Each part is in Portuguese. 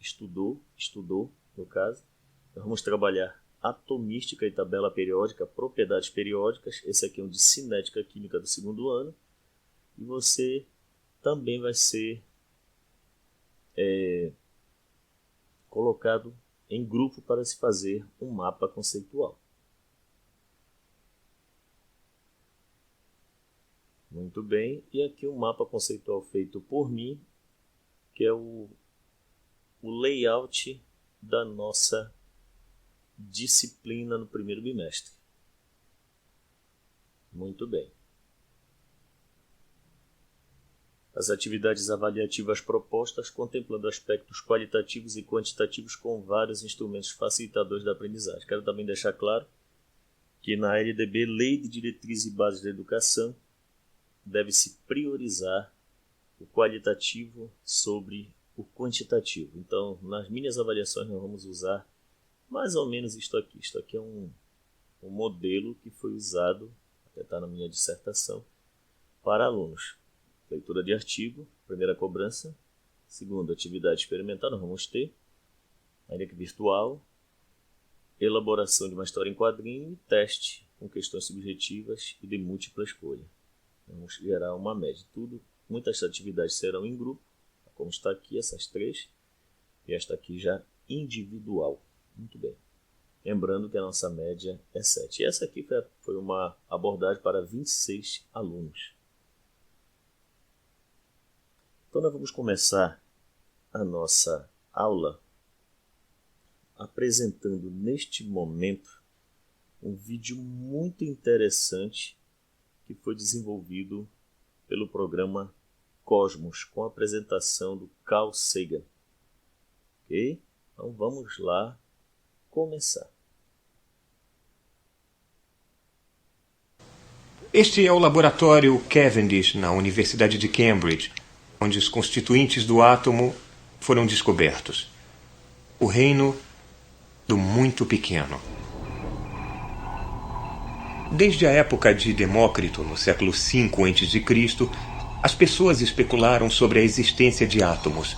estudou, no caso. Nós vamos trabalhar atomística e tabela periódica, propriedades periódicas. Esse aqui é um de cinética química do segundo ano. E você também vai ser colocado em grupo para se fazer um mapa conceitual. Muito bem, e aqui um mapa conceitual feito por mim, que é o layout da nossa disciplina no primeiro bimestre. Muito bem. As atividades avaliativas propostas contemplando aspectos qualitativos e quantitativos com vários instrumentos facilitadores da aprendizagem. Quero também deixar claro que na LDB, Lei de Diretrizes e Bases da Educação, deve-se priorizar o qualitativo sobre o quantitativo. Então, nas minhas avaliações, nós vamos usar mais ou menos isto aqui. Isto aqui é um modelo que foi usado, até está na minha dissertação, para alunos. Leitura de artigo, primeira cobrança. Segunda, atividade experimental, nós vamos ter. Ainda que virtual. Elaboração de uma história em quadrinho e teste com questões subjetivas e de múltipla escolha. Vamos gerar uma média. Muitas atividades serão em grupo, como está aqui, essas três. E esta aqui já individual. Muito bem. Lembrando que a nossa média é 7. E essa aqui foi uma abordagem para 26 alunos. Então, nós vamos começar a nossa aula apresentando neste momento um vídeo muito interessante que foi desenvolvido pelo programa Cosmos, com a apresentação do Carl Sagan. Ok? Então, vamos lá começar. Este é o laboratório Cavendish, na Universidade de Cambridge, onde os constituintes do átomo foram descobertos. O reino do muito pequeno. Desde a época de Demócrito, no século V a.C., as pessoas especularam sobre a existência de átomos.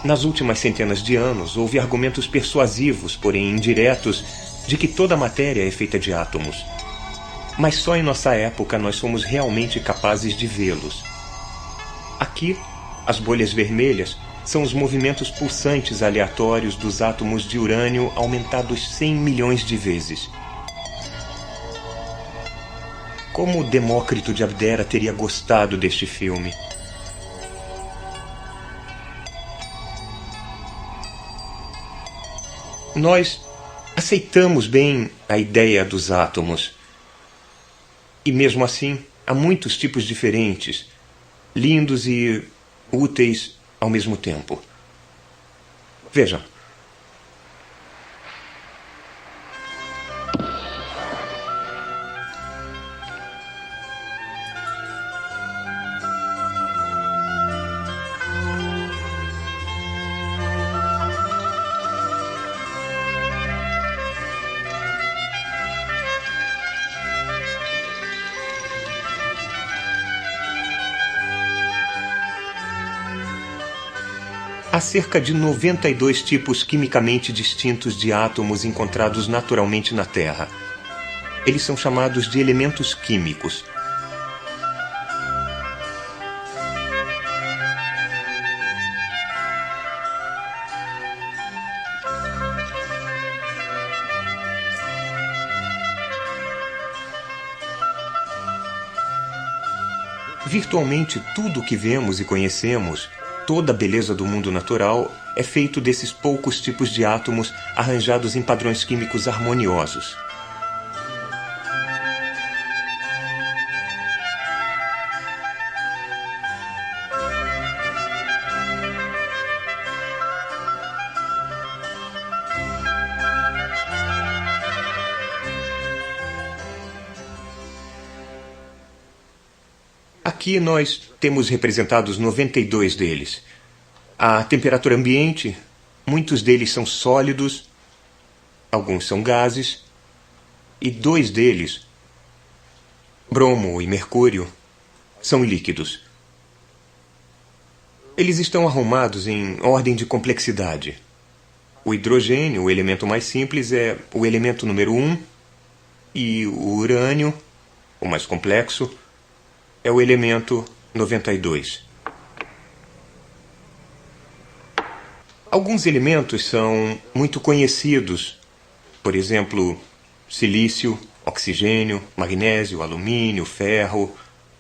Nas últimas centenas de anos, houve argumentos persuasivos, porém indiretos, de que toda a matéria é feita de átomos. Mas só em nossa época nós somos realmente capazes de vê-los. Aqui, as bolhas vermelhas são os movimentos pulsantes aleatórios dos átomos de urânio aumentados 100 milhões de vezes. Como Demócrito de Abdera teria gostado deste filme? Nós aceitamos bem a ideia dos átomos. E mesmo assim, há muitos tipos diferentes, lindos e úteis ao mesmo tempo. Vejam. Há cerca de 92 tipos quimicamente distintos de átomos encontrados naturalmente na Terra. Eles são chamados de elementos químicos. Virtualmente tudo o que vemos e conhecemos, toda a beleza do mundo natural, é feito desses poucos tipos de átomos arranjados em padrões químicos harmoniosos. Aqui nós temos representados 92 deles. À temperatura ambiente, muitos deles são sólidos, alguns são gases, e 2 deles, bromo e mercúrio, são líquidos. Eles estão arrumados em ordem de complexidade. O hidrogênio, o elemento mais simples, é o elemento número 1, e o urânio, o mais complexo, é o elemento 92. Alguns elementos são muito conhecidos, por exemplo, silício, oxigênio, magnésio, alumínio, ferro,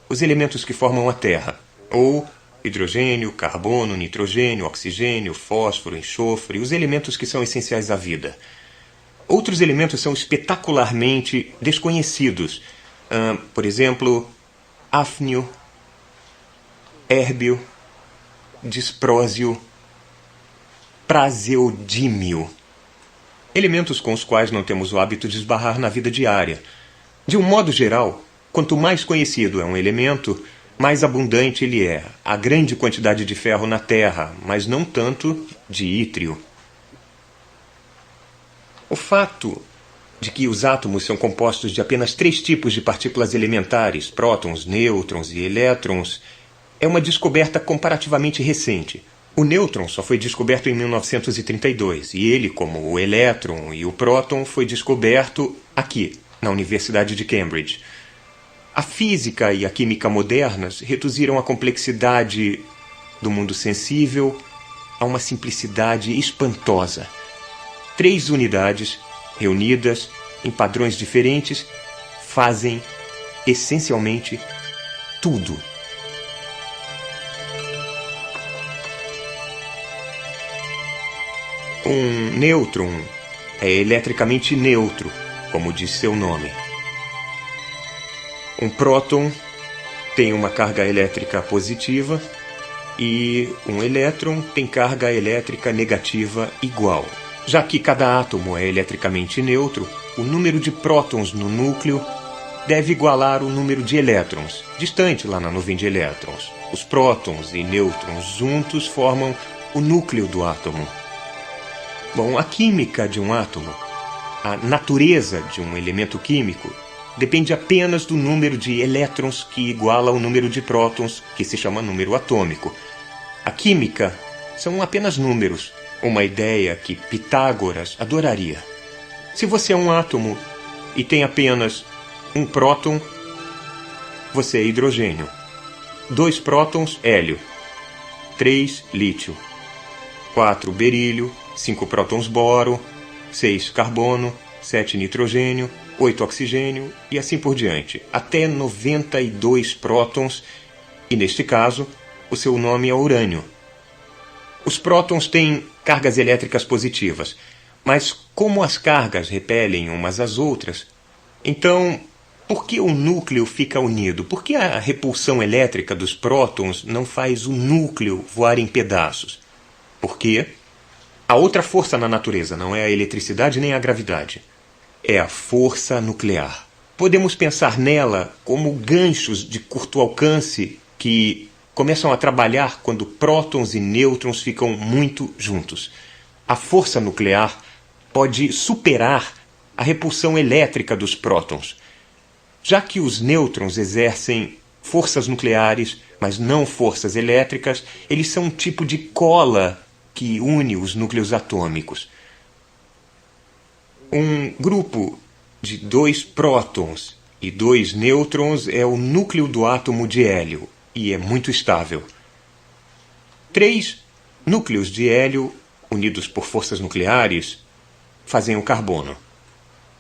os elementos que formam a Terra, ou hidrogênio, carbono, nitrogênio, oxigênio, fósforo, enxofre, os elementos que são essenciais à vida. Outros elementos são espetacularmente desconhecidos, por exemplo, hafnio, érbio, disprósio, praseodímio. Elementos com os quais não temos o hábito de esbarrar na vida diária. De um modo geral, quanto mais conhecido é um elemento, mais abundante ele é. Há grande quantidade de ferro na Terra, mas não tanto de ítrio. O fato de que os átomos são compostos de apenas 3 tipos de partículas elementares, prótons, nêutrons e elétrons, é uma descoberta comparativamente recente. O nêutron só foi descoberto em 1932, e ele, como o elétron e o próton, foi descoberto aqui, na Universidade de Cambridge. A física e a química modernas reduziram a complexidade do mundo sensível a uma simplicidade espantosa. 3 unidades, reunidas em padrões diferentes, fazem, essencialmente, tudo. Um nêutron é eletricamente neutro, como diz seu nome. Um próton tem uma carga elétrica positiva e um elétron tem carga elétrica negativa igual. Já que cada átomo é eletricamente neutro, o número de prótons no núcleo deve igualar o número de elétrons, distante lá na nuvem de elétrons. Os prótons e nêutrons juntos formam o núcleo do átomo. Bom, a química de um átomo, a natureza de um elemento químico, depende apenas do número de elétrons que iguala ao número de prótons, que se chama número atômico. A química são apenas números, uma ideia que Pitágoras adoraria. Se você é um átomo e tem apenas um próton, você é hidrogênio. 2 prótons, hélio. 3, lítio. 4, berílio. 5 prótons, boro. 6, carbono. 7, nitrogênio. 8, oxigênio e assim por diante, até 92 prótons, e neste caso, o seu nome é urânio. Os prótons têm cargas elétricas positivas, mas como as cargas repelem umas às outras, então, por que o núcleo fica unido? Por que a repulsão elétrica dos prótons não faz o núcleo voar em pedaços? Porque a outra força na natureza não é a eletricidade nem a gravidade. É a força nuclear. Podemos pensar nela como ganchos de curto alcance que começam a trabalhar quando prótons e nêutrons ficam muito juntos. A força nuclear pode superar a repulsão elétrica dos prótons. Já que os nêutrons exercem forças nucleares, mas não forças elétricas, eles são um tipo de cola que une os núcleos atômicos. Um grupo de 2 prótons e 2 nêutrons é o núcleo do átomo de hélio e é muito estável. 3 núcleos de hélio, unidos por forças nucleares, fazem o carbono.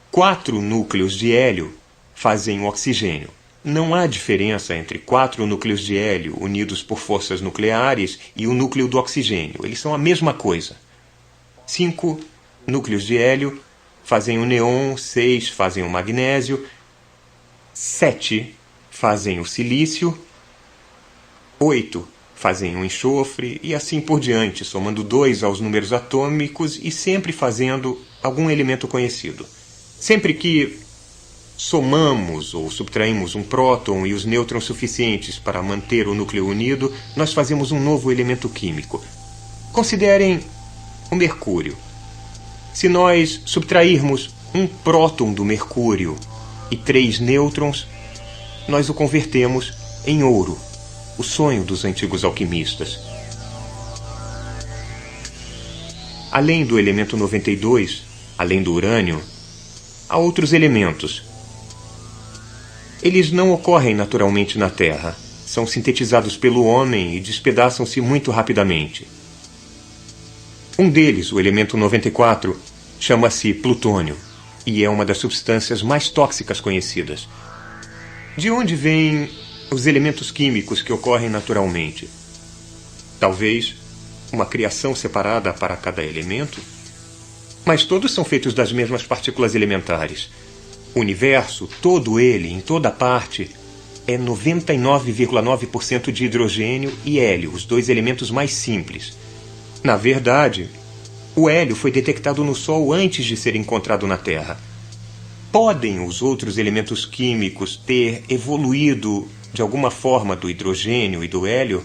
4 núcleos de hélio fazem o oxigênio. Não há diferença entre 4 núcleos de hélio unidos por forças nucleares e o núcleo do oxigênio. Eles são a mesma coisa. 5 núcleos de hélio fazem o neon, 6 fazem o magnésio, 7 fazem o silício, 8 fazem o enxofre e assim por diante, somando 2 aos números atômicos e sempre fazendo algum elemento conhecido. Sempre que somamos ou subtraímos um próton e os nêutrons suficientes para manter o núcleo unido, nós fazemos um novo elemento químico. Considerem o mercúrio. Se nós subtrairmos um próton do mercúrio e 3 nêutrons, nós o convertemos em ouro, o sonho dos antigos alquimistas. além do elemento 92, além do urânio, há outros elementos. Eles não ocorrem naturalmente na Terra. São sintetizados pelo homem e despedaçam-se muito rapidamente. Um deles, o elemento 94, chama-se plutônio e é uma das substâncias mais tóxicas conhecidas. De onde vêm os elementos químicos que ocorrem naturalmente? Talvez uma criação separada para cada elemento? Mas todos são feitos das mesmas partículas elementares. O universo, todo ele, em toda parte, é 99,9% de hidrogênio e hélio, os dois elementos mais simples. Na verdade, o hélio foi detectado no Sol antes de ser encontrado na Terra. Podem os outros elementos químicos ter evoluído de alguma forma do hidrogênio e do hélio?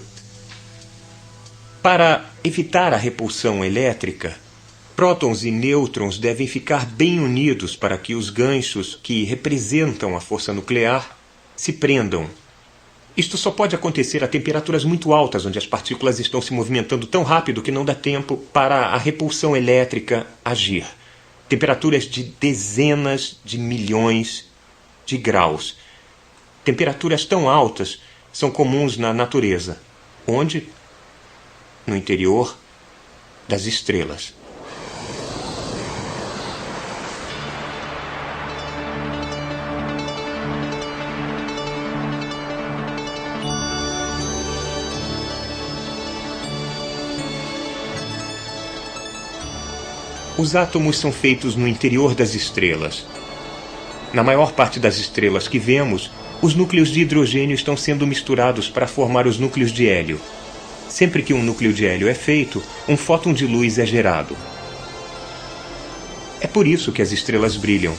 Para evitar a repulsão elétrica, prótons e nêutrons devem ficar bem unidos para que os ganchos que representam a força nuclear se prendam. Isto só pode acontecer a temperaturas muito altas, onde as partículas estão se movimentando tão rápido que não dá tempo para a repulsão elétrica agir. Temperaturas de dezenas de milhões de graus. Temperaturas tão altas são comuns na natureza. Onde? No interior das estrelas. Os átomos são feitos no interior das estrelas. Na maior parte das estrelas que vemos, os núcleos de hidrogênio estão sendo misturados para formar os núcleos de hélio. Sempre que um núcleo de hélio é feito, um fóton de luz é gerado. É por isso que as estrelas brilham.